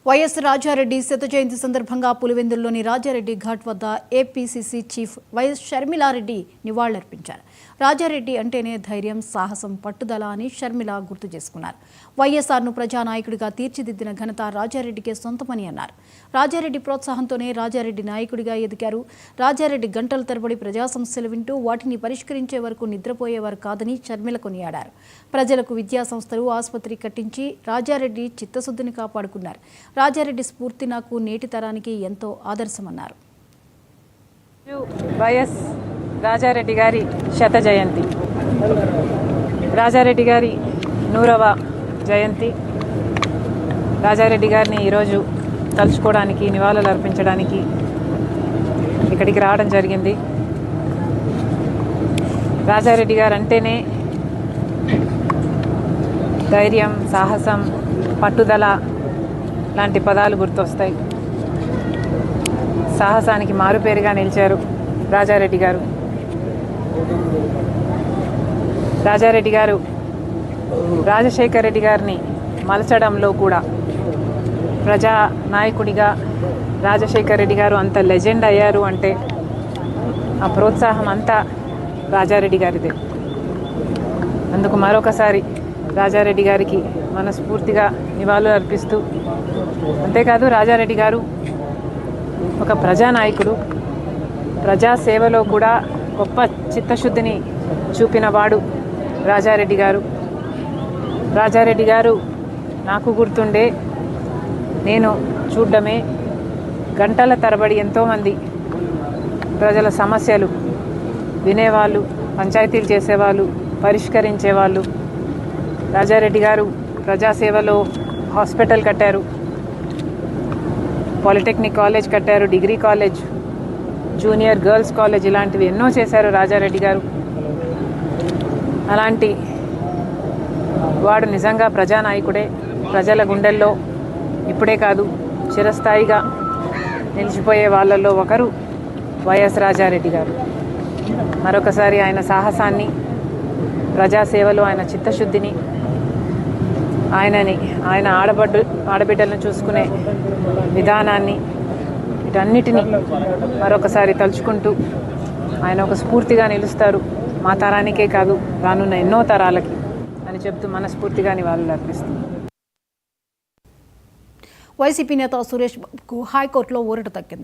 YS Rajareddy శత జయంతి సందర్భంగా పులివెందుల్లోని రాజారెడ్డి ఘాట్ వద్ద ఏపీసీసీ చీఫ్ వైఎస్ షర్మిలారెడ్డి నివాళులర్పించారు. రాజారెడ్డి అంటేనే ధైర్యం, సాహసం, పట్టుదల అని షర్మిల గుర్తు చేసుకున్నారు. వైఎస్ఆర్ను ప్రజానాయకుడిగా తీర్చిదిద్దిన ఘనత రాజారెడ్డికే సొంతమని అన్నారు. రాజారెడ్డి ప్రోత్సాహంతోనే రాజారెడ్డి నాయకుడిగా ఎదిగారు. రాజారెడ్డి గంటల తరబడి ప్రజా సమస్యలు వింటూ వాటిని పరిష్కరించే వరకు నిద్రపోయేవారు కాదని షర్మిల కొనియాడారు. ప్రజలకు విద్యా సంస్థలు, ఆసుపత్రి కట్టించి రాజారెడ్డి చిత్తశుద్ధిని కాపాడుకున్నారు. రాజారెడ్డి స్ఫూర్తి నాకు నేటి తరానికి ఎంతో ఆదర్శమన్నారు. వైఎస్ రాజారెడ్డి గారి శత జయంతి, రాజారెడ్డి గారి 100వ జయంతి. రాజారెడ్డి గారిని ఈరోజు తలుచుకోవడానికి, నివాళులు అర్పించడానికి ఇక్కడికి రావడం జరిగింది. రాజారెడ్డి గారు అంటేనే ధైర్యం, సాహసం, పట్టుదల లాంటి పదాలు గుర్తొస్తాయి. సాహసానికి మారుపేరుగా నిలిచారు రాజారెడ్డి గారు. రాజారెడ్డి గారు రాజశేఖర్ రెడ్డి గారిని మలచడంలో కూడా ప్రజా నాయకుడిగా రాజశేఖర్ రెడ్డి గారు అంత లెజెండ్ అయ్యారు అంటే ఆ ప్రోత్సాహం అంతా రాజారెడ్డి గారిదే. అందుకు మరొకసారి రాజారెడ్డి గారికి మనస్ఫూర్తిగా నివాళులు అర్పిస్తూ, అంతేకాదు రాజారెడ్డి గారు ఒక ప్రజానాయకుడు, ప్రజాసేవలో కూడా గొప్ప చిత్తశుద్ధిని చూపిన వాడు రాజారెడ్డి గారు. రాజారెడ్డి గారు నాకు గుర్తుండే, నేను చూడ్డమే, గంటల తరబడి ఎంతోమంది ప్రజల సమస్యలు వినేవాళ్ళు, పంచాయతీలు చేసేవాళ్ళు, పరిష్కరించేవాళ్ళు. రాజారెడ్డి గారు ప్రజాసేవలో హాస్పిటల్ కట్టారు, పాలిటెక్నిక్ కాలేజ్ కట్టారు, degree college, junior girls college, ఇలాంటివి ఎన్నో చేశారు రాజారెడ్డి గారు. అలాంటి వాడు నిజంగా ప్రజానాయకుడే. ప్రజల గుండెల్లో ఇప్పుడే కాదు, చిరస్థాయిగా నిలిచిపోయే వాళ్ళల్లో ఒకరు వైఎస్ రాజారెడ్డి గారు. మరొకసారి ఆయన సాహసాన్ని, ప్రజాసేవలో ఆయన చిత్తశుద్ధిని, ఆయన ఆడబిడ్డలను చూసుకునే విధానాన్ని, వీటన్నిటినీ మరొకసారి తలుచుకుంటూ ఆయన ఒక స్ఫూర్తిగా నిలుస్తారు. మా తరానికే కాదు, రానున్న ఎన్నో తరాలకి అని చెప్తూ మనస్ఫూర్తిగా నివాళులు అర్పిస్తుంది. వైసీపీ నేత సురేష్ బాబుకు హైకోర్టులో ఊరట తగ్గింది.